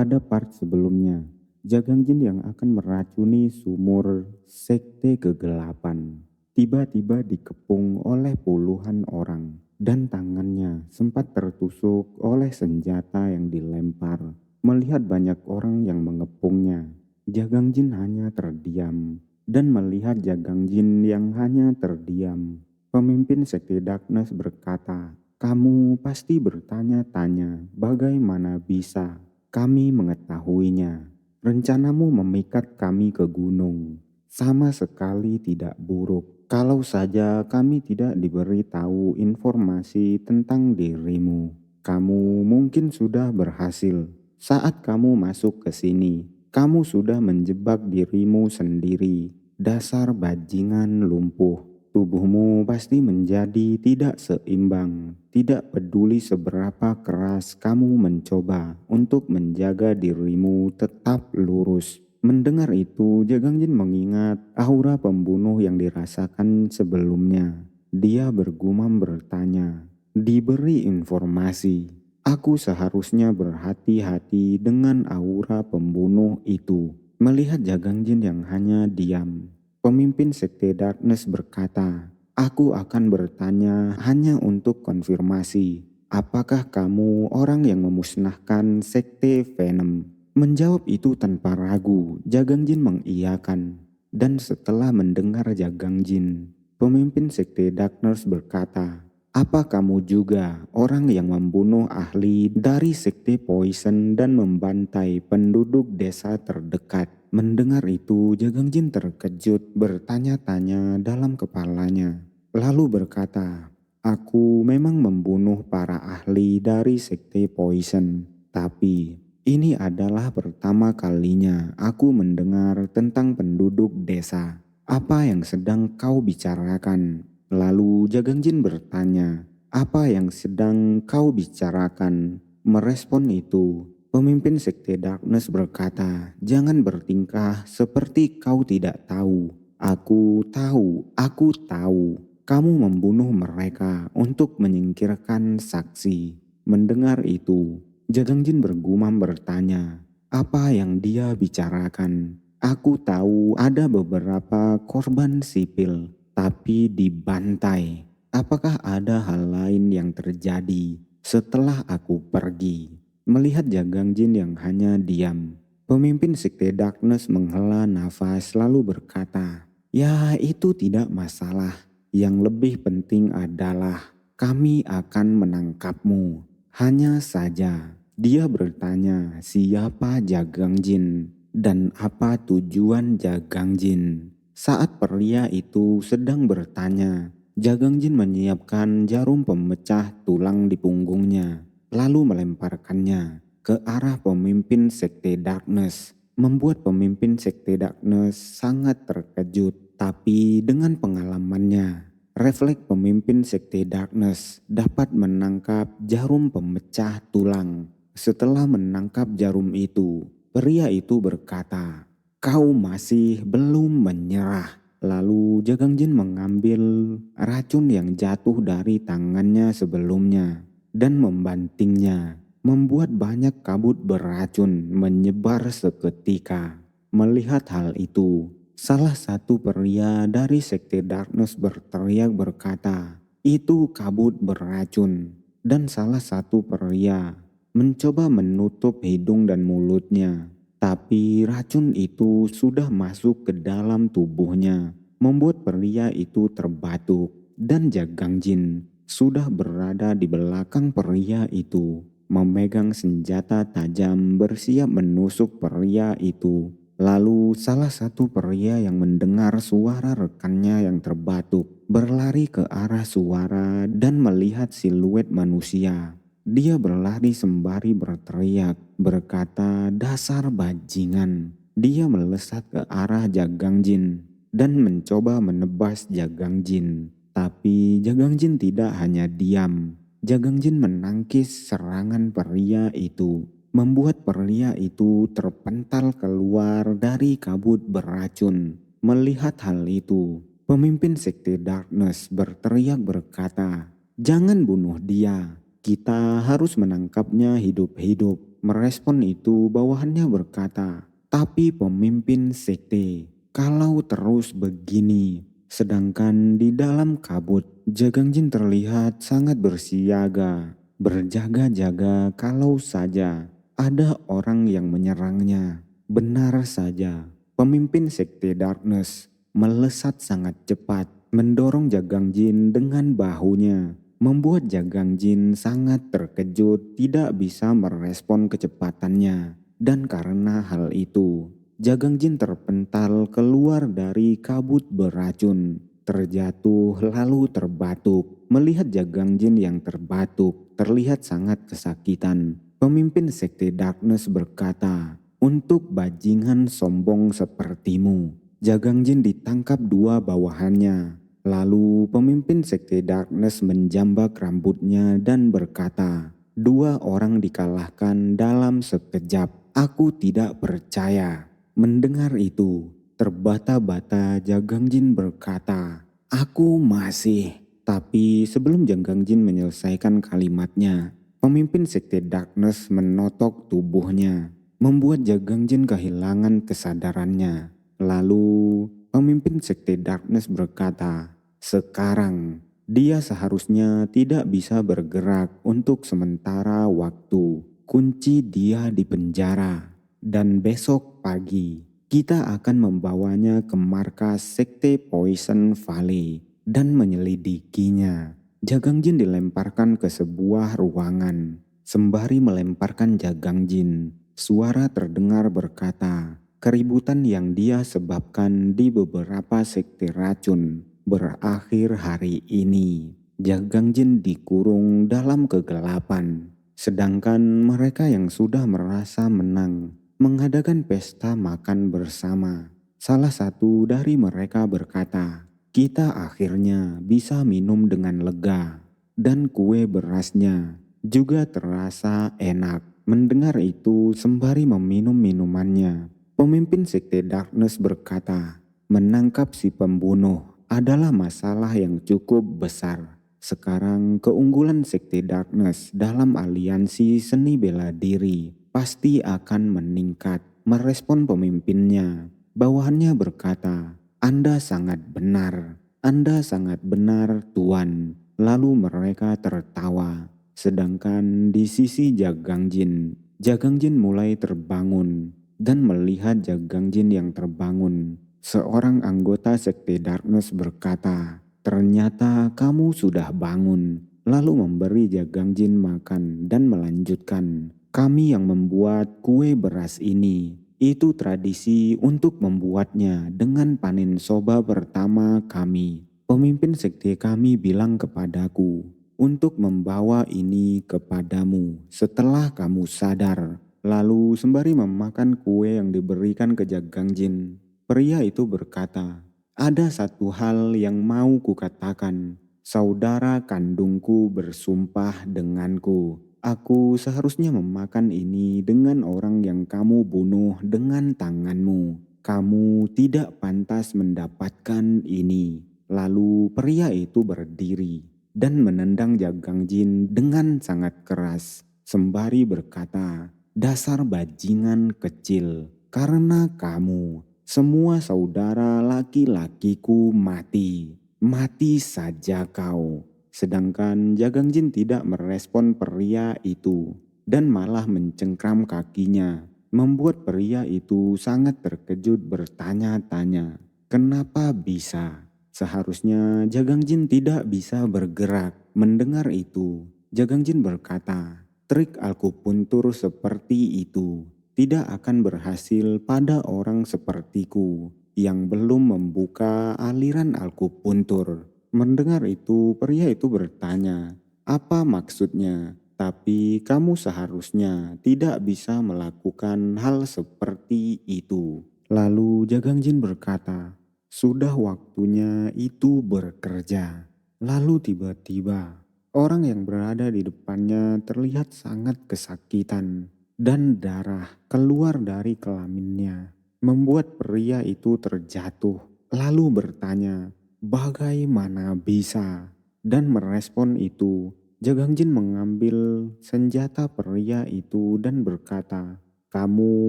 Pada part sebelumnya, Jagang Jin yang akan meracuni sumur sekte kegelapan tiba-tiba dikepung oleh puluhan orang dan tangannya sempat tertusuk oleh senjata yang dilempar. Melihat banyak orang yang mengepungnya, Jagang Jin hanya terdiam dan melihat Jagang Jin yang hanya terdiam. Pemimpin sekte Darkness berkata, "Kamu pasti bertanya-tanya bagaimana bisa kami mengetahuinya. Rencanamu memikat kami ke gunung sama sekali tidak buruk. Kalau saja kami tidak diberitahu informasi tentang dirimu, kamu mungkin sudah berhasil. Saat kamu masuk ke sini, kamu sudah menjebak dirimu sendiri. Dasar bajingan lumpuh. Tubuhmu pasti menjadi tidak seimbang. Tidak peduli seberapa keras kamu mencoba untuk menjaga dirimu tetap lurus." Mendengar itu, Jagang Jin mengingat aura pembunuh yang dirasakan sebelumnya. Dia bergumam bertanya, "Diberi informasi. Aku seharusnya berhati-hati dengan aura pembunuh itu." Melihat Jagang Jin yang hanya diam, pemimpin sekte Darkness berkata, "Aku akan bertanya hanya untuk konfirmasi. Apakah kamu orang yang memusnahkan sekte Venom?" Menjawab itu tanpa ragu, Jagang Jin mengiyakan. Dan setelah mendengar Jagang Jin, pemimpin sekte Darkness berkata, "Apa kamu juga orang yang membunuh ahli dari sekte Poison dan membantai penduduk desa terdekat?" Mendengar itu, Jagang Jin terkejut bertanya-tanya dalam kepalanya. Lalu berkata, "Aku memang membunuh para ahli dari sekte Poison, tapi ini adalah pertama kalinya aku mendengar tentang penduduk desa. Apa yang sedang kau bicarakan?" Lalu Jagang Jin bertanya, "Apa yang sedang kau bicarakan?" Merespon itu, pemimpin sekte Darkness berkata, "Jangan bertingkah seperti kau tidak tahu. Aku tahu, aku tahu. Kamu membunuh mereka untuk menyingkirkan saksi." Mendengar itu, Jagang Jin bergumam bertanya, "Apa yang dia bicarakan?" "Aku tahu ada beberapa korban sipil, tapi dibantai. Apakah ada hal lain yang terjadi setelah aku pergi?" Melihat Jagang Jin yang hanya diam, pemimpin sekte Darkness menghela nafas lalu berkata, "Ya, itu tidak masalah. Yang lebih penting adalah kami akan menangkapmu. Hanya saja." Dia bertanya siapa Jagang Jin dan apa tujuan Jagang Jin. Saat pria itu sedang bertanya, Jagang Jin menyiapkan jarum pemecah tulang di punggungnya, lalu melemparkannya ke arah pemimpin sekte Darkness. Membuat pemimpin sekte Darkness sangat terkejut, tapi dengan pengalamannya, refleks pemimpin sekte Darkness dapat menangkap jarum pemecah tulang. Setelah menangkap jarum itu, pria itu berkata, "Kau masih belum menyerah." Lalu Jagang Jin mengambil racun yang jatuh dari tangannya sebelumnya dan membantingnya, membuat banyak kabut beracun menyebar seketika. Melihat hal itu, salah satu pria dari sekte Darkness berteriak berkata, "Itu kabut beracun." Dan salah satu pria mencoba menutup hidung dan mulutnya, tapi racun itu sudah masuk ke dalam tubuhnya, membuat pria itu terbatuk. Dan Jagang Jin sudah berada di belakang pria itu, memegang senjata tajam bersiap menusuk pria itu. Lalu salah satu pria yang mendengar suara rekannya yang terbatuk berlari ke arah suara dan melihat siluet manusia. Dia berlari sembari berteriak, berkata, "Dasar bajingan." Dia melesat ke arah Jagang Jin dan mencoba menebas Jagang Jin. Tapi Jagang Jin tidak hanya diam. Jagang Jin menangkis serangan pria itu, membuat pria itu terpental keluar dari kabut beracun. Melihat hal itu, pemimpin sekte Darkness berteriak berkata, "Jangan bunuh dia. Kita harus menangkapnya hidup-hidup." Merespon itu bawahannya berkata, "Tapi pemimpin sekte, kalau terus begini." Sedangkan di dalam kabut, Jagangjin terlihat sangat bersiaga, berjaga-jaga kalau saja ada orang yang menyerangnya. Benar saja, pemimpin sekte Darkness melesat sangat cepat, mendorong Jagangjin dengan bahunya, membuat Jagangjin sangat terkejut tidak bisa merespon kecepatannya. Dan karena hal itu, Jagangjin terpental keluar dari kabut beracun, terjatuh lalu terbatuk. Melihat Jagangjin yang terbatuk, terlihat sangat kesakitan. Pemimpin sekte Darkness berkata, "Untuk bajingan sombong sepertimu." Jagangjin ditangkap dua bawahannya. Lalu pemimpin sekte Darkness menjambak rambutnya dan berkata, "Dua orang dikalahkan dalam sekejap. Aku tidak percaya." Mendengar itu, terbata-bata Jagangjin berkata, "Aku masih." Tapi sebelum Jagangjin menyelesaikan kalimatnya, pemimpin sekte Darkness menotok tubuhnya, membuat Jagangjin kehilangan kesadarannya. Lalu pemimpin sekte Darkness berkata, "Sekarang dia seharusnya tidak bisa bergerak untuk sementara waktu. Kunci dia di penjara. Dan besok pagi kita akan membawanya ke markas sekte Poison Valley dan menyelidikinya." Jagangjin dilemparkan ke sebuah ruangan. Sembari melemparkan Jagangjin, suara terdengar berkata, keributan yang dia sebabkan di beberapa sekte racun berakhir hari ini. Jagangjin dikurung dalam kegelapan, sedangkan mereka yang sudah merasa menang mengadakan pesta makan bersama. Salah satu dari mereka berkata, "Kita akhirnya bisa minum dengan lega." Dan kue berasnya juga terasa enak. Mendengar itu sembari meminum minumannya, pemimpin sekte Darkness berkata, "Menangkap si pembunuh adalah masalah yang cukup besar. Sekarang keunggulan sekte Darkness dalam aliansi seni bela diri pasti akan meningkat." Merespon pemimpinnya, bawahannya berkata, "Anda sangat benar. Anda sangat benar, Tuan." Lalu mereka tertawa. Sedangkan di sisi Jagangjin, Jagangjin mulai terbangun dan melihat Jagangjin yang terbangun. Seorang anggota sekte Darkness berkata, "Ternyata kamu sudah bangun." Lalu memberi Jagangjin makan dan melanjutkan, "Kami yang membuat kue beras ini. Itu tradisi untuk membuatnya dengan panen soba pertama kami. Pemimpin sekte kami bilang kepadaku untuk membawa ini kepadamu setelah kamu sadar." Lalu sembari memakan kue yang diberikan ke Jagangjin, pria itu berkata, "Ada satu hal yang mau kukatakan. Saudara kandungku bersumpah denganku. Aku seharusnya memakan ini dengan orang yang kamu bunuh dengan tanganmu. Kamu tidak pantas mendapatkan ini." Lalu pria itu berdiri dan menendang Jagangjin dengan sangat keras, sembari berkata, "Dasar bajingan kecil, karena kamu, semua saudara laki-lakiku mati. Mati saja kau." Sedangkan Jagangjin tidak merespon pria itu dan malah mencengkram kakinya, membuat pria itu sangat terkejut bertanya-tanya, kenapa bisa? Seharusnya Jagangjin tidak bisa bergerak. Mendengar itu, Jagangjin berkata, "Trik akupuntur seperti itu tidak akan berhasil pada orang sepertiku yang belum membuka aliran akupuntur." Mendengar itu, pria itu bertanya, "Apa maksudnya? Tapi kamu seharusnya tidak bisa melakukan hal seperti itu." Lalu Jagangjin berkata, "Sudah waktunya itu bekerja." Lalu tiba-tiba, orang yang berada di depannya terlihat sangat kesakitan dan darah keluar dari kelaminnya, membuat pria itu terjatuh, lalu bertanya, "Bagaimana bisa?" Dan merespon itu, Jagangjin mengambil senjata pria itu dan berkata, "Kamu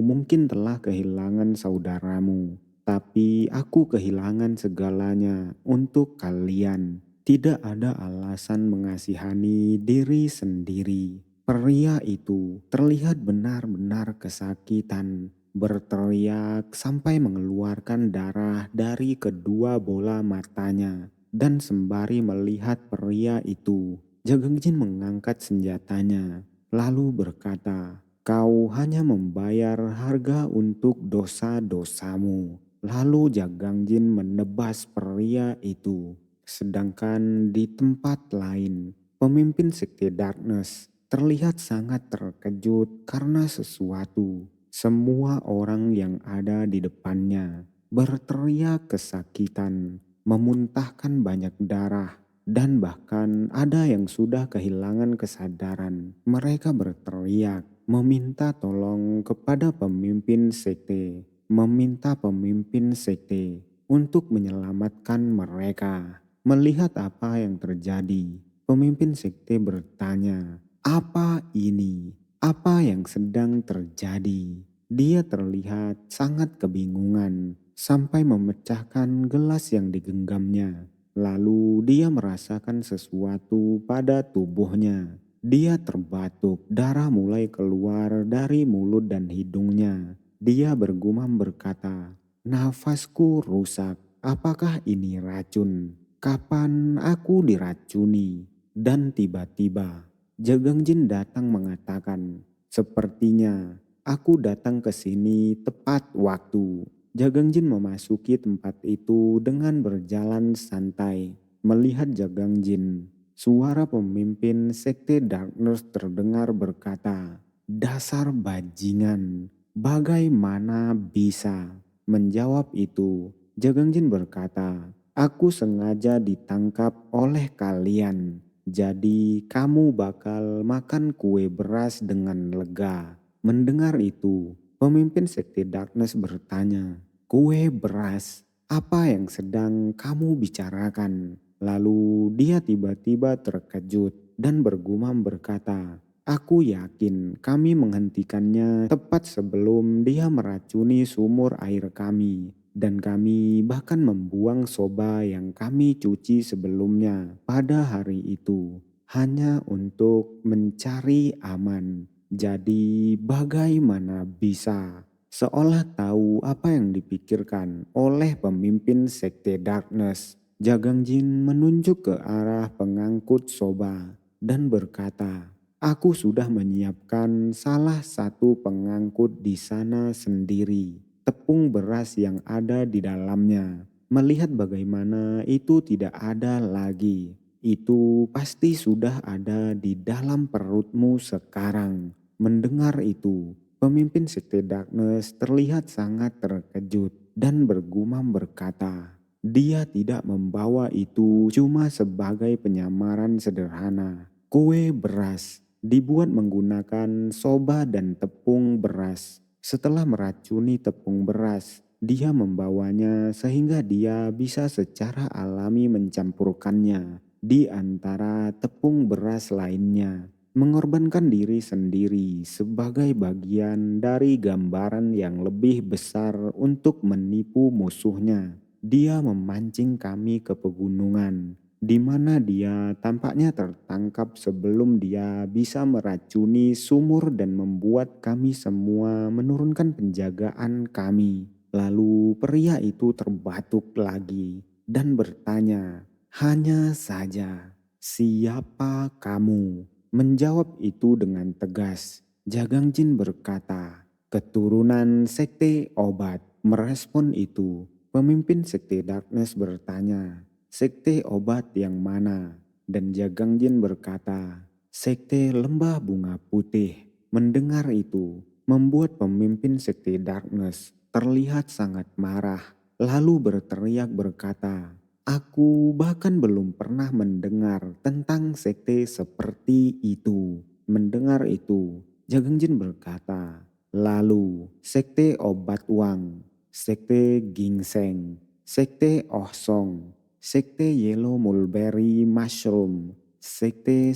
mungkin telah kehilangan saudaramu, tapi aku kehilangan segalanya untuk kalian. Tidak ada alasan mengasihani diri sendiri." Pria itu terlihat benar-benar kesakitan, berteriak sampai mengeluarkan darah dari kedua bola matanya. Dan sembari melihat pria itu, Jagangjin mengangkat senjatanya, lalu berkata, "Kau hanya membayar harga untuk dosa-dosamu." Lalu Jagangjin menebas pria itu. Sedangkan di tempat lain, pemimpin Sekte Darkness terlihat sangat terkejut karena sesuatu. Semua orang yang ada di depannya berteriak kesakitan, memuntahkan banyak darah, dan bahkan ada yang sudah kehilangan kesadaran. Mereka berteriak, meminta tolong kepada pemimpin sekte, meminta pemimpin sekte untuk menyelamatkan mereka. Melihat apa yang terjadi, pemimpin sekte bertanya, "Apa ini? Apa yang sedang terjadi?" Dia terlihat sangat kebingungan sampai memecahkan gelas yang digenggamnya. Lalu dia merasakan sesuatu pada tubuhnya. Dia terbatuk, darah mulai keluar dari mulut dan hidungnya. Dia bergumam berkata, "Nafasku rusak. Apakah ini racun? Kapan aku diracuni?" Dan tiba-tiba Jagangjin datang mengatakan, "Sepertinya aku datang ke sini tepat waktu." Jagangjin memasuki tempat itu dengan berjalan santai. Melihat Jagangjin, suara pemimpin Sekte Darkness terdengar berkata, "Dasar bajingan, bagaimana bisa?" Menjawab itu, Jagangjin berkata, "Aku sengaja ditangkap oleh kalian. Jadi kamu bakal makan kue beras dengan lega." Mendengar itu, pemimpin Sekte Darkness bertanya, "Kue beras, apa yang sedang kamu bicarakan?" Lalu dia tiba-tiba terkejut dan bergumam berkata, "Aku yakin kami menghentikannya tepat sebelum dia meracuni sumur air kami. Dan kami bahkan membuang soba yang kami cuci sebelumnya pada hari itu hanya untuk mencari aman. Jadi bagaimana bisa?" Seolah tahu apa yang dipikirkan oleh pemimpin Sekte Darkness, Jagangjin menunjuk ke arah pengangkut soba dan berkata, "Aku sudah menyiapkan salah satu pengangkut di sana sendiri. Tepung beras yang ada di dalamnya. Melihat bagaimana itu tidak ada lagi. Itu pasti sudah ada di dalam perutmu sekarang." Mendengar itu, pemimpin Sekte Darkness terlihat sangat terkejut dan bergumam berkata, "Dia tidak membawa itu cuma sebagai penyamaran sederhana. Kue beras dibuat menggunakan soba dan tepung beras. Setelah meracuni tepung beras, dia membawanya sehingga dia bisa secara alami mencampurkannya di antara tepung beras lainnya, mengorbankan diri sendiri sebagai bagian dari gambaran yang lebih besar untuk menipu musuhnya. Dia memancing kami ke pegunungan, di mana dia tampaknya tertangkap sebelum dia bisa meracuni sumur dan membuat kami semua menurunkan penjagaan kami." Lalu pria itu terbatuk lagi dan bertanya, "Hanya saja, siapa kamu?" Menjawab itu dengan tegas, Jagangjin berkata, "Keturunan Sekte Obat." Merespon itu, pemimpin Sekte Darkness bertanya, "Sekte Obat yang mana?" Dan Jagangjin berkata, "Sekte Lembah Bunga Putih." Mendengar itu, membuat pemimpin Sekte Darkness terlihat sangat marah, lalu berteriak berkata, "Aku bahkan belum pernah mendengar tentang sekte seperti itu." Mendengar itu, Jagangjin berkata, "Lalu sekte Obat Wang, sekte Ginseng, sekte Oh Song, sekte Yellow Mulberry Mushroom, sekte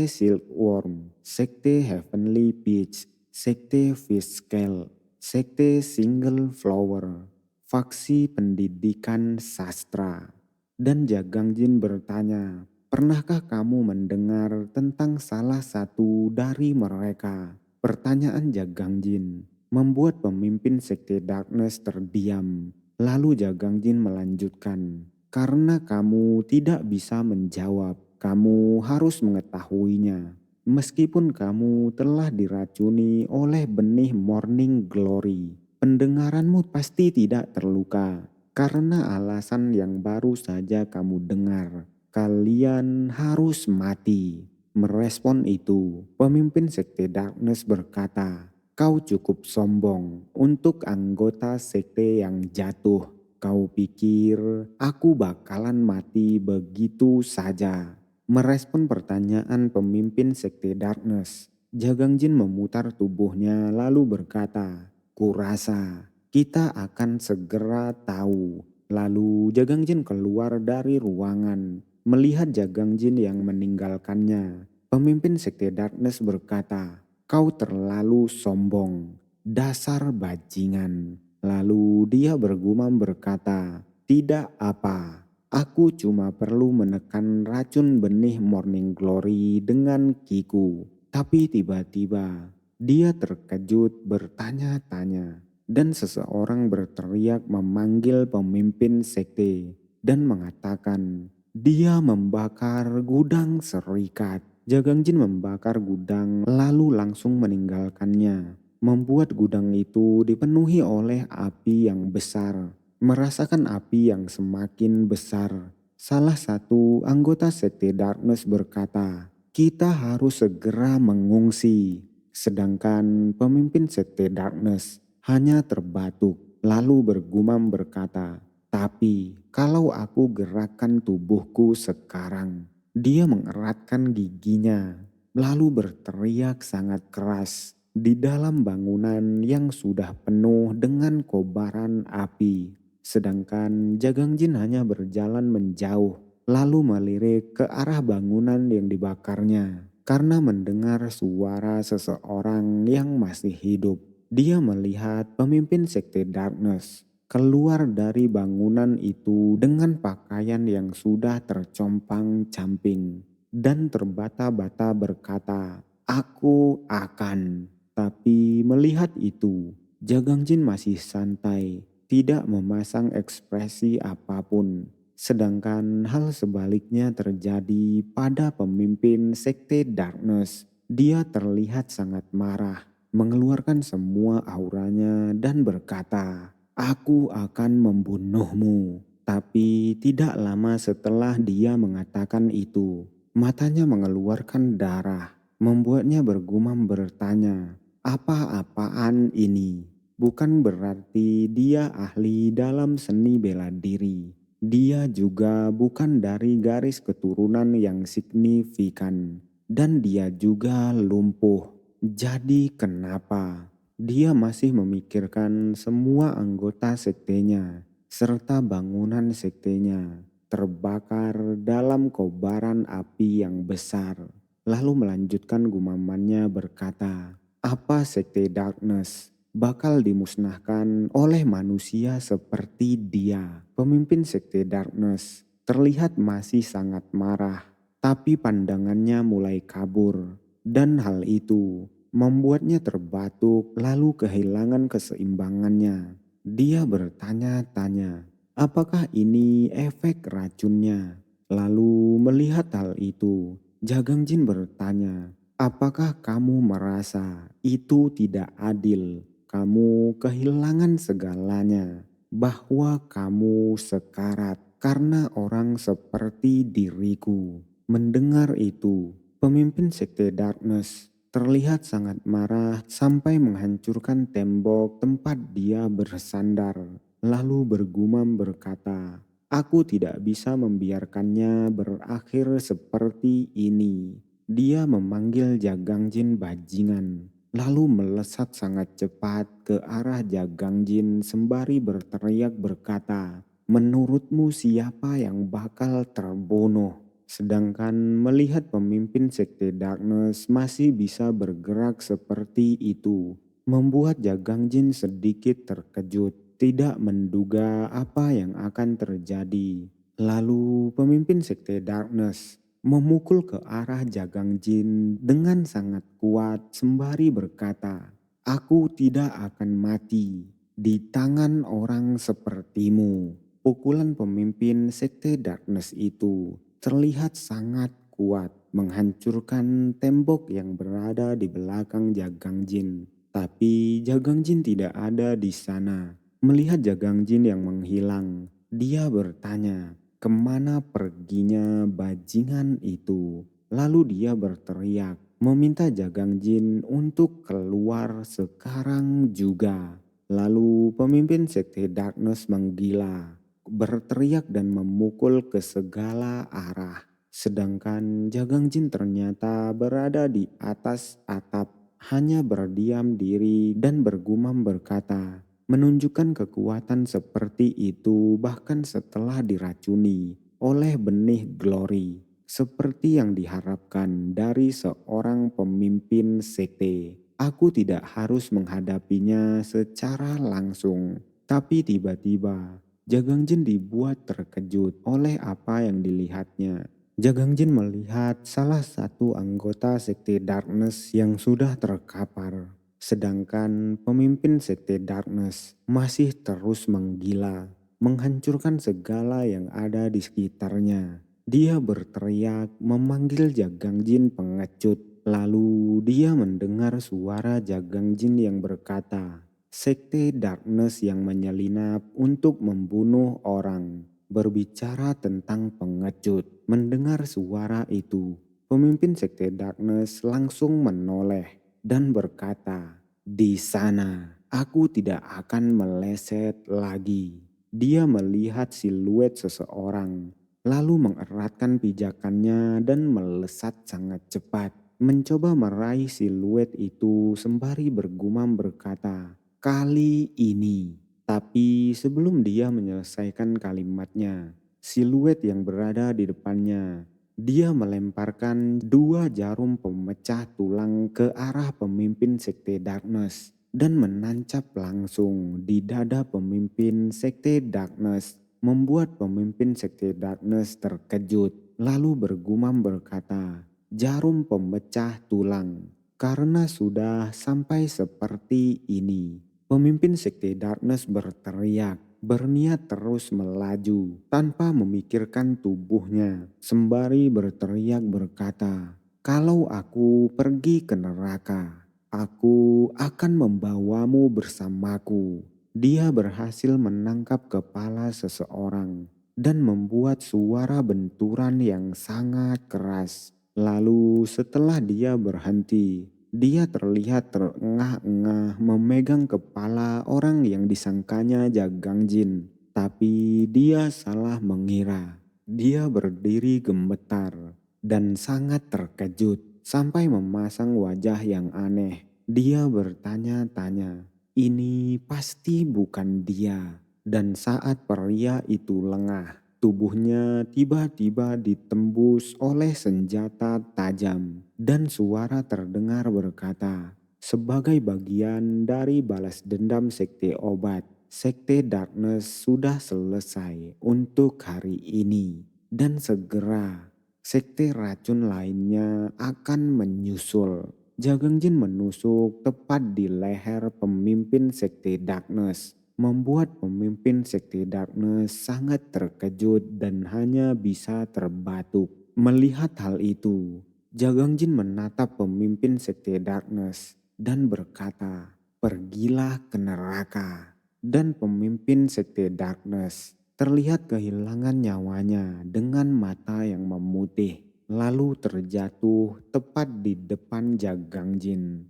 silkworm, sekte heavenly peach, sekte fish scale, sekte single flower, faksi pendidikan sastra. Dan Jagangjin bertanya, pernahkah kamu mendengar tentang salah satu dari mereka? Pertanyaan Jagangjin membuat pemimpin sekte Darkness terdiam. Lalu Jagangjin melanjutkan, karena kamu tidak bisa menjawab, kamu harus mengetahuinya. Meskipun kamu telah diracuni oleh benih Morning Glory, pendengaranmu pasti tidak terluka. Karena alasan yang baru saja kamu dengar, kalian harus mati. Merespon itu, pemimpin sekte Darkness berkata, kau cukup sombong untuk anggota sekte yang jatuh. Kau pikir aku bakalan mati begitu saja? Merespon pertanyaan pemimpin sekte Darkness, Jagangjin memutar tubuhnya lalu berkata, kurasa kita akan segera tahu. Lalu Jagangjin keluar dari ruangan. Melihat Jagangjin yang meninggalkannya, pemimpin sekte Darkness berkata, kau terlalu sombong, dasar bajingan. Lalu dia bergumam berkata, tidak apa, aku cuma perlu menekan racun benih Morning Glory dengan kiku. Tapi tiba-tiba dia terkejut bertanya-tanya. Dan seseorang berteriak memanggil pemimpin sekte dan mengatakan, dia membakar gudang serikat. Jagangjin membakar gudang lalu langsung meninggalkannya, membuat gudang itu dipenuhi oleh api yang besar. Merasakan api yang semakin besar, salah satu anggota sekte Darkness berkata, kita harus segera mengungsi. Sedangkan pemimpin sekte Darkness hanya terbatuk lalu bergumam berkata, tapi kalau aku gerakkan tubuhku sekarang. Dia mengeratkan giginya lalu berteriak sangat keras di dalam bangunan yang sudah penuh dengan kobaran api. Sedangkan Jagangjin hanya berjalan menjauh lalu melirik ke arah bangunan yang dibakarnya. Karena mendengar suara seseorang yang masih hidup, dia melihat pemimpin sekte Darkness keluar dari bangunan itu dengan pakaian yang sudah tercompang-camping dan terbata-bata berkata, aku akan. Tapi melihat itu, Jagangjin masih santai, tidak memasang ekspresi apapun. Sedangkan hal sebaliknya terjadi pada pemimpin sekte Darkness. Dia terlihat sangat marah, mengeluarkan semua auranya dan berkata, aku akan membunuhmu. Tapi tidak lama setelah dia mengatakan itu, matanya mengeluarkan darah, membuatnya bergumam bertanya, apa-apaan ini? Bukan berarti dia ahli dalam seni bela diri. Dia juga bukan dari garis keturunan yang signifikan. Dan dia juga lumpuh. Jadi kenapa? Dia masih memikirkan semua anggota sektenya serta bangunan sektenya terbakar dalam kobaran api yang besar. Lalu melanjutkan gumamannya berkata, apa sekte Darkness bakal dimusnahkan oleh manusia seperti dia? Pemimpin sekte Darkness terlihat masih sangat marah, tapi pandangannya mulai kabur. Dan hal itu membuatnya terbatuk lalu kehilangan keseimbangannya. Dia bertanya-tanya, apakah ini efek racunnya? Lalu melihat hal itu, Jagangjin bertanya, apakah kamu merasa itu tidak adil? Kamu kehilangan segalanya, bahwa kamu sekarat karena orang seperti diriku. Mendengar itu, pemimpin sekte Darkness terlihat sangat marah sampai menghancurkan tembok tempat dia bersandar. Lalu bergumam berkata, aku tidak bisa membiarkannya berakhir seperti ini. Dia memanggil Jagangjin bajingan, lalu melesat sangat cepat ke arah Jagangjin sembari berteriak berkata, menurutmu siapa yang bakal terbunuh? Sedangkan melihat pemimpin sekte Darkness masih bisa bergerak seperti itu, membuat Jagang Jin sedikit terkejut, tidak menduga apa yang akan terjadi. Lalu pemimpin sekte Darkness memukul ke arah Jagang Jin dengan sangat kuat sembari berkata, "Aku tidak akan mati di tangan orang sepertimu." Pukulan pemimpin sekte Darkness itu terlihat sangat kuat, menghancurkan tembok yang berada di belakang Jagang Jin. Tapi Jagang Jin tidak ada di sana. Melihat Jagang Jin yang menghilang, dia bertanya, kemana perginya bajingan itu? Lalu dia berteriak, meminta Jagang Jin untuk keluar sekarang juga. Lalu pemimpin sekte Darkness menggila, berteriak dan memukul ke segala arah. Sedangkan Jagang Jin ternyata berada di atas atap, hanya berdiam diri dan bergumam berkata, menunjukkan kekuatan seperti itu bahkan setelah diracuni oleh benih glory, seperti yang diharapkan dari seorang pemimpin sekte. Aku tidak harus menghadapinya secara langsung, tapi tiba-tiba Jagang Jin dibuat terkejut oleh apa yang dilihatnya. Jagang Jin melihat salah satu anggota sekte Darkness yang sudah terkapar. Sedangkan pemimpin sekte Darkness masih terus menggila, menghancurkan segala yang ada di sekitarnya. Dia berteriak memanggil Jagang Jin pengecut. Lalu dia mendengar suara Jagang Jin yang berkata, sekte Darkness yang menyelinap untuk membunuh orang, berbicara tentang pengecut. Mendengar suara itu, pemimpin sekte Darkness langsung menoleh dan berkata, "Di sana aku tidak akan meleset lagi." Dia melihat siluet seseorang, lalu mengeratkan pijakannya dan melesat sangat cepat, mencoba meraih siluet itu sembari bergumam berkata, "Kali ini." Tapi sebelum dia menyelesaikan kalimatnya, siluet yang berada di depannya, dia melemparkan dua jarum pemecah tulang ke arah pemimpin sekte Darkness dan menancap langsung di dada pemimpin sekte Darkness, membuat pemimpin sekte Darkness terkejut lalu bergumam berkata, "Jarum pemecah tulang." Karena sudah sampai seperti ini, pemimpin sekte Darkness berteriak, berniat terus melaju tanpa memikirkan tubuhnya, sembari berteriak berkata, "Kalau aku pergi ke neraka, aku akan membawamu bersamaku." Dia berhasil menangkap kepala seseorang dan membuat suara benturan yang sangat keras. Lalu setelah dia berhenti, dia terlihat terengah-engah memegang kepala orang yang disangkanya Jagang Jin. Tapi dia salah mengira. Dia berdiri gemetar dan sangat terkejut sampai memasang wajah yang aneh. Dia bertanya-tanya, ini pasti bukan dia. Dan saat pria itu lengah, tubuhnya tiba-tiba ditembus oleh senjata tajam dan suara terdengar berkata, sebagai bagian dari balas dendam sekte obat, sekte Darkness sudah selesai untuk hari ini dan segera sekte racun lainnya akan menyusul. Jagang Jin menusuk tepat di leher pemimpin sekte Darkness, membuat pemimpin sekte Darkness sangat terkejut dan hanya bisa terbatuk. Melihat hal itu, Jagang Jin menatap pemimpin sekte Darkness dan berkata, "Pergilah ke neraka." Dan pemimpin sekte Darkness terlihat kehilangan nyawanya dengan mata yang memutih, lalu terjatuh tepat di depan Jagang Jin.